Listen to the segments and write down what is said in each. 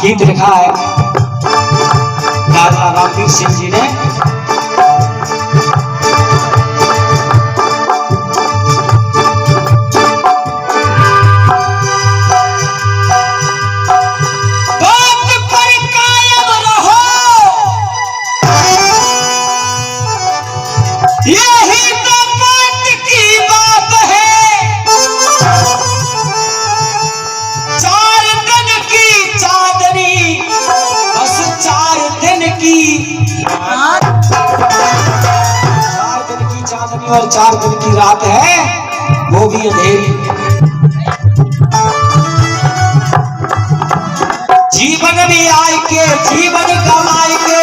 गीत लिखा है दादा रामवीर सिंह जी ने। और 4 दिन की रात है, वो भी अंधेरी। जीवन में आए के जीवन कमाए के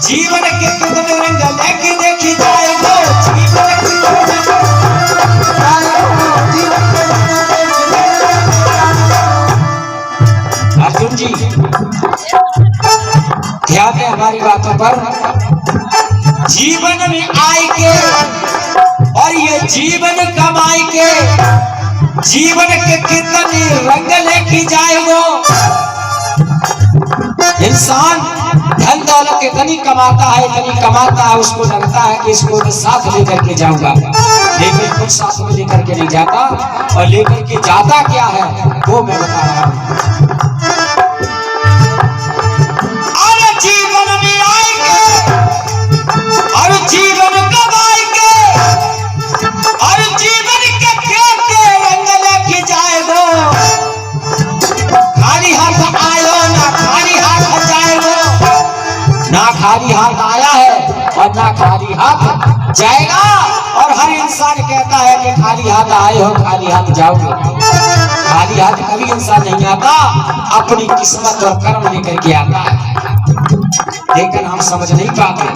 जीवन के कितने रंग लेके देखी जाए वो जीवन अर्जुन जी ध्यान है हमारी बातों पर। जीवन में आए के और ये जीवन कमाई के जीवन के कितने रंग लेके जाए वो इंसान। धन दौलत इतनी कमाता है उसको लगता है कि इसको तो साथ लेकर के जाऊंगा, लेकिन कुछ साथ में लेकर के नहीं जाता। और लेकर के जाता क्या है वो मैं बता रहा हूं। जीवन में आएंगे और जीवन कमाए के और जीवन के खेते रंग लेके जाए वो। खाली हाथ आयो ना खाली हाथ जाए वो, ना खाली हाथ आया है और ना खाली हाथ जाएगा। और हर इंसान कहता है कि खाली हाथ आए हो खाली हाथ जाओगे। खाली हाथ कभी इंसान नहीं आता, अपनी किस्मत और कर्म लेकर के आता है, लेकिन हम समझ नहीं पाते।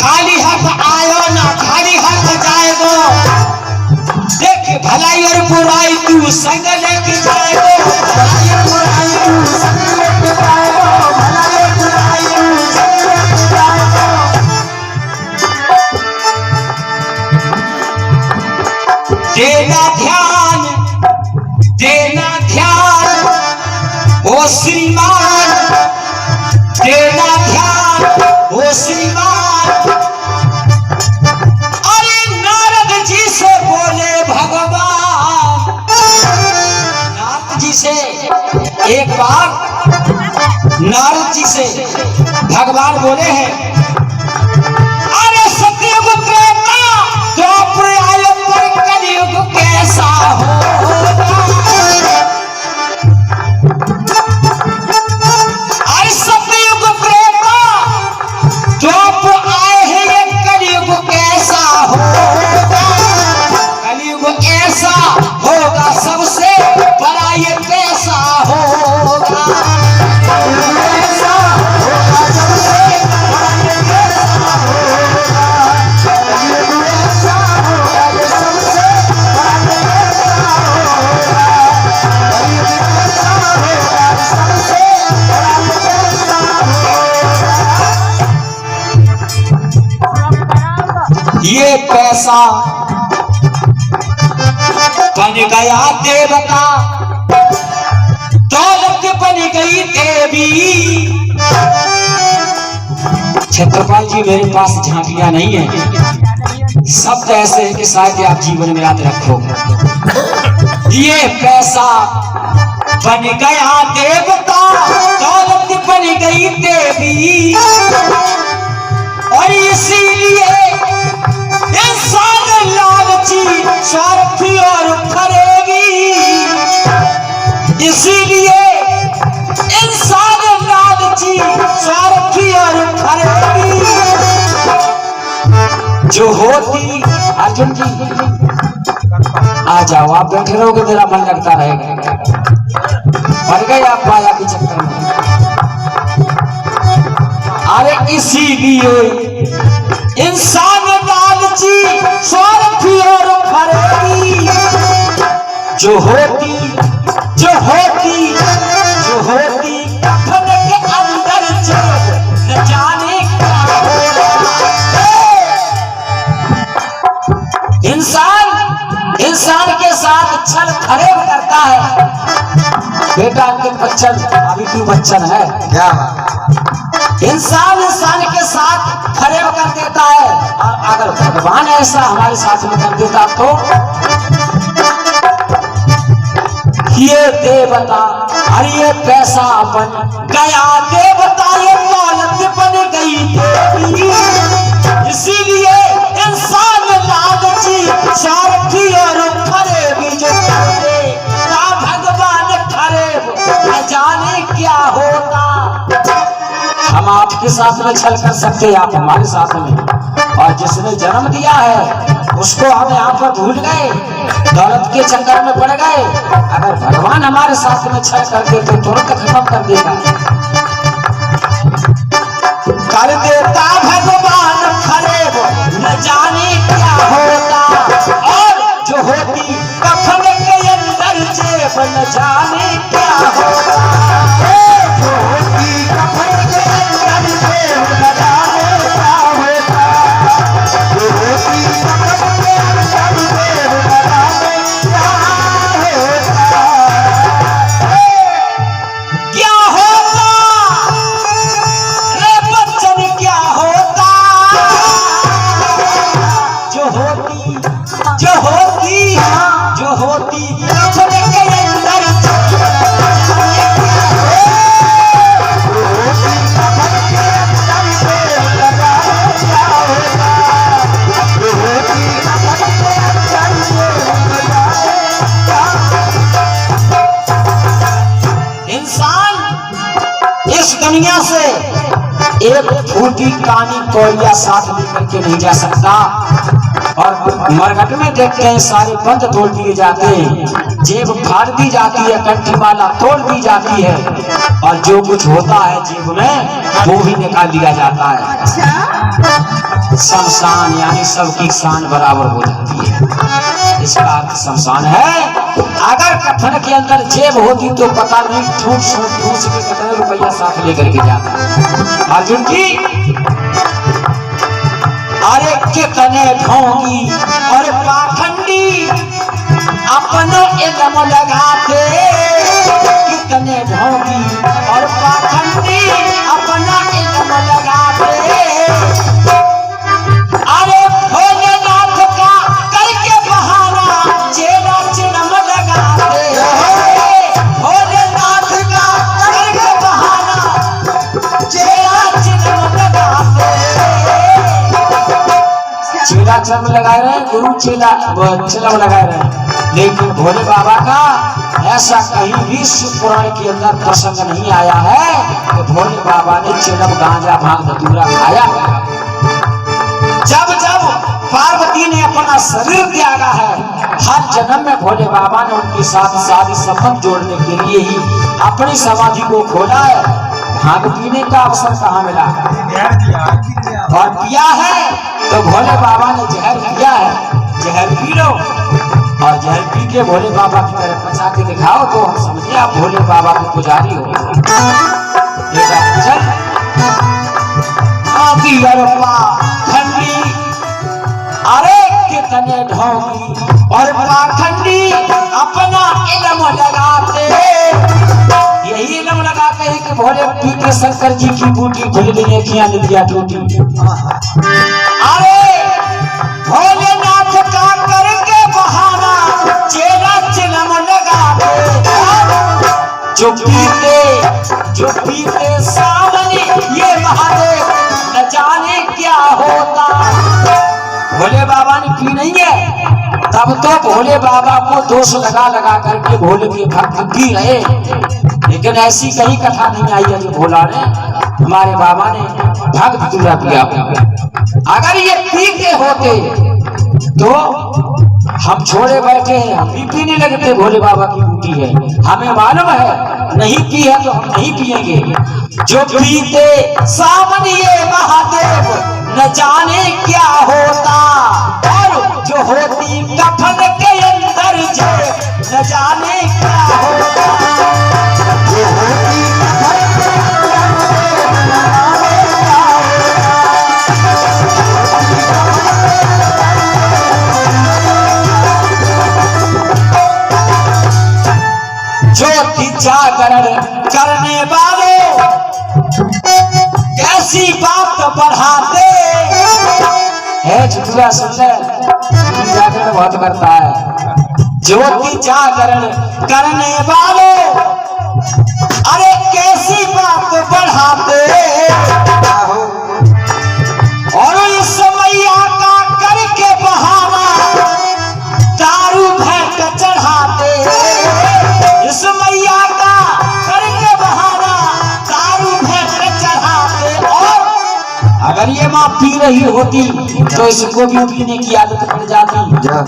खाली हाथ आयो ना खाली हाथ जाएगो, देख भलाई और बुराई तू संग लेके जाएगो। भलाई और बुराई तू संग लेके जाएगो, भलाई और बुराई तू संग लेके जाएगो। देना ध्यान ओ श्रीमान, देना ध्यान ओ श्रीमान। अरे नारद जी से बोले भगवान, नारद जी से एक बार नारद जी से भगवान बोले हैं, अरे सतयुग त्रेता द्वापर आयो पर कलयुग कैसा होगा। सबसे बड़ा ये कैसा होगा, सबसे बड़ा ये कैसा होगा, ऐसा होगा ये सबसे बड़ा ये कैसा होगा, ऐसा होगा सबसे बड़ा ये कैसा होगा। ये पैसा बन गया देवता, दौलत बन गई देवी। छत्रपाल जी मेरे पास झांकियां नहीं है, शब्द ऐसे हैं कि शायद आप जीवन में याद रखो। ये पैसा बन गया देवता, दौलत बन गई देवी। और इसीलिए इंसान लालची स्वार्थी और फरेबी, इसीलिए इंसान लालची स्वार्थी और फरेबी। जो होती अर्जुन जी आ जाओ, आप बैठे रहोगे मेरा मन लगता रहेगा। मर गए आप माया के चक्कर में। अरे इसीलिए इंसान लालची स्वार्थी और फरेबी। जो होती कफन के अंदर जेब न जाने क्या होगा। इंसान के साथ छल फरेब करता है, बेटा अंकित बच्चन, अमिताभ बच्चन है क्या इंसान इंसान के साथ फरेब कर देता है, और अगर भगवान ऐसा हमारे साथ में कर देता तो ये देवता और ये पैसा बन गया देवता, ये दौलत बन गई, इसीलिए इंसान लालची स्वार्थी और फरेबी जो करे ना भगवान फरेब न जाने क्या होता। हम आपके साथ में छल कर सकते हैं, आप हमारे साथ में, और जिसने जन्म दिया है उसको हम यहाँ पर भूल गए, दौलत के चक्कर में पड़ गए। अगर भगवान हमारे साथ में छल कर दे तो तुरंत खत्म कर देगा, कर देता भगवान फरेब न जाने क्या होता, और जो होती कफन के अंदर जेब न जाने क्या होता, जो होती कफन के अंदर जेब न जाने क्या होता, जो होती कफन के अंदर जेब न जाने क्या होता, क्या होता रे बच्चन क्या होता, जो होती जो होती जो होती कफन के अंदर इंसान इस दुनिया से एक फूटी कानी कोयला साथ लेकर के नहीं जा सकता, और मरघट में देखते हैं सारे बंद तोड़ दिए जाते हैं, जेब फाड़ दी जाती है, कंठी माला तोड़ दी जाती है, और जो कुछ होता है जेब में वो भी निकाल दिया जाता है। शमशान यानी सबकी शान बराबर हो जाती है, इसका अर्थ शमशान है। अगर कफन के अंदर जेब होती तो पता नहीं ठूस के कितने रुपया साथ लेकर के जाता। अर्जुन जी अरे कितने ढोंगी और पाखंडी अपना इल्म लगाते, कितने ढोंगी और पाखंडी अपना इल्म लगाते, अरे भोलेनाथ का करके बहाना चेला चिलम लगाते, भोलेनाथ का करके बहाना चेला चिलम लगाते, चेला चिलम लगाए रहे, गुरु चेला चिलम लगाए रहे, लेकिन भोले बाबा का ऐसा कहीं भी शिव पुराण के अंदर प्रसंग नहीं आया है कि भोले बाबा ने चिलम गांजा भांग धतूरा खाया। जब जब पार्वती ने अपना शरीर त्यागा है, हर जन्म में भोले बाबा ने उनके साथ शादी संबंध जोड़ने के लिए ही अपनी समाधि को खोला है। भांग पीने का अवसर कहाँ मिला और पिया है तो भोले बाबा ने जहर पिया है, जहर पी लो, और जहर पी के भोले बाबा की तरफ बचा के दिखाओ तो हम समझे आप भोले बाबा के पुजारी हो। अरे कितने ढोंगी और पाखंडी अपना इल्म लगाते, यही इल्म लगाते हैं कि भोले पी के शंकर जी की बूटी खुल गई, अखियां निदिया टूटी। अरे भोलेनाथ का करके बहाना चेला चिलम लगाते, जो पीते सामने ये महादेव न जाने क्या होता। भोले बाबा ने पी नहीं है, तब तो भोले बाबा को दोष लगा लगा करके भोले के भक्त पी रहे, लेकिन ऐसी कहीं कथा नहीं आई है कि भोला ने हमारे बाबा ने भक्त पूरा किया। अगर ये पीते होते तो हम छोड़े बैठे हैं, हम भी पीने लगते, भोले बाबा की बूटी है, हमें मालूम है नहीं पी है तो हम नहीं पिएंगे। जो पीते सामने ये महादेव न जाने क्या होता, और जो होती कफन के अंदर जेब न जाने क्या होता, जो होती कफन के अंदर जेब न जाने क्या होता। ज्योति जागरण करने वालों कैसी बात बढ़ाते है। झुटुआ सुन ले, जागरण बहुत करता है। ज्योति जागरण करने वालों अरे कैसी बात बढ़ाते और इस मैया का करके बहाना दारू भेंट चढ़ाते। इस मैया का करके बहाना दारू भेंट चढ़ाते। और अगर ये माँ पी रही होती तो इसको भी पीने की आदत पड़ जाती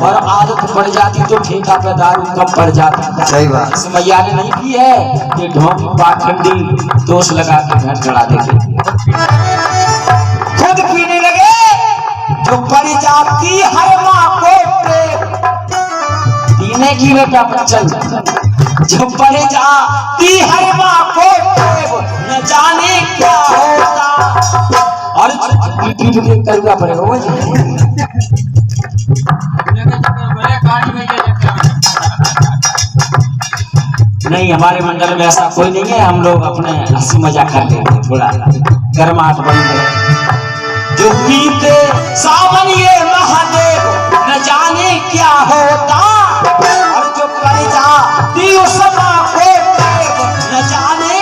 और आदत पड़ जाती तो ठेका पे दारू कम पड़ जाती। सही बात। इस मैया ने नहीं पी है, ये ढोंग पाखंडी दोष लगा के भेंट चढ़ा देगी। खुद पीने लगे जो पड़ जाती हर माँ को पीने की बेटा चल जो पड़ जाती हर माँ को न जाने क्या होता। और करूँगा पड़ेगा वो नहीं, हमारे मंडल में ऐसा कोई नहीं है। हम लोग अपने हंसी मजाक कर लेते हैं, थोड़ा गर्माहट बन गए। जो पीते सावन ये महादेव न जाने क्या होता और जो कर जाती उस माँ को न जाने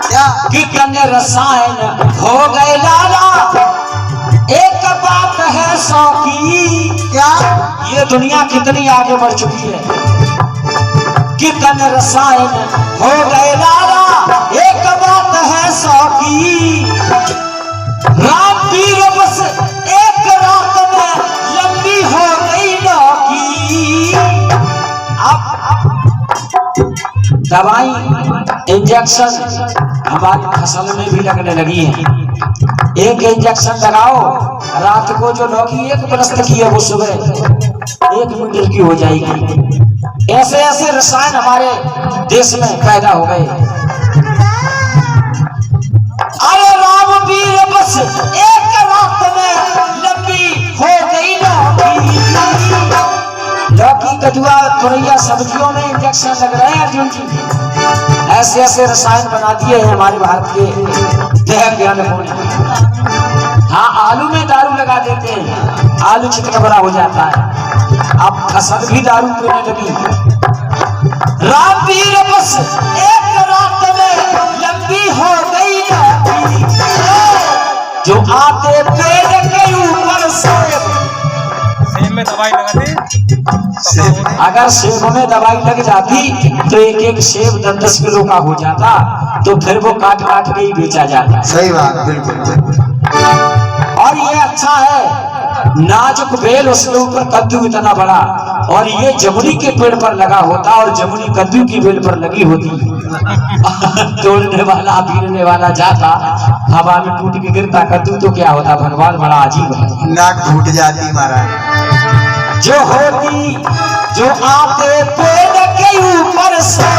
क्या कि कन्या रसायन हो गए लाला। एक बात है सौ की क्या ये दुनिया कितनी आगे बढ़ चुकी है कि कन्या रसायन हो गए लाला। एक बात है सौ की राम पीर बस एक रात में लंबी हो गई लौकी। अब दवाई इंजेक्शन हमारी फसल में भी लगने लगी है। एक इंजेक्शन लगाओ, रात को जो लौकी एक बरस की है वो सुबह 1 मिनट की हो जाएगी। ऐसे ऐसे रसायन हमारे देश में पैदा हो गए। अरे राम वीर बस एक रात में लंबी हो गई लौकी। लौकी कदुआ तुरैया सब्जियों में इंजेक्शन लग रहे हैं अर्जुन जी। ऐसे ऐसे रसायन बना दिए हैं हमारे भारत के देह ज्ञान ने। हाँ, आलू में दारू लगा देते हैं, आलू चिकना बड़ा हो जाता है। अब फसल भी दारू पीने लगी। राम वीर बस एक रात में लंबी हो गई लौकी। जो आते पेड़ के ऊपर सेब में दवाई लगाते। अगर सेब में दवाई लग जाती तो एक एक सेब 10-10 किलो का हो जाता, तो फिर वो काट काट के ही बेचा जाता। सही बात, बिल्कुल। और ये अच्छा है, नाजुक बेल उसके ऊपर कद्दू इतना बड़ा, और ये जमुनी के पेड़ पर लगा होता और जमुनी कद्दू की बेल पर लगी होती। तोड़ने वाला बीनने वाला जाता, हवा में टूट के गिरता कद्दू तो क्या होता। भगवान बड़ा अजीब है, नाक फूट जाती महाराज। जो होती जो आते पेड़ के ऊपर से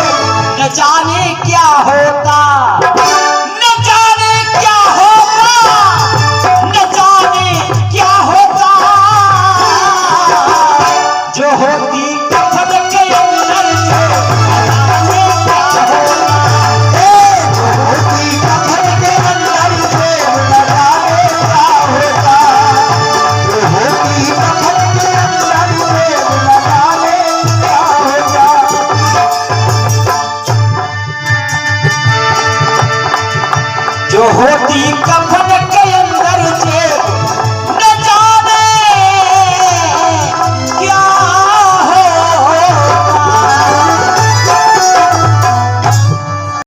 न जाने क्या होता, न जाने क्या होता, न जाने क्या होता। जो होती कफन के अंदर से न जाने क्या होता। जो होती कफन के अंदर से न जाने क्या होता। जो होती कफन के अंदर से न जाने क्या होता। जो होती कफन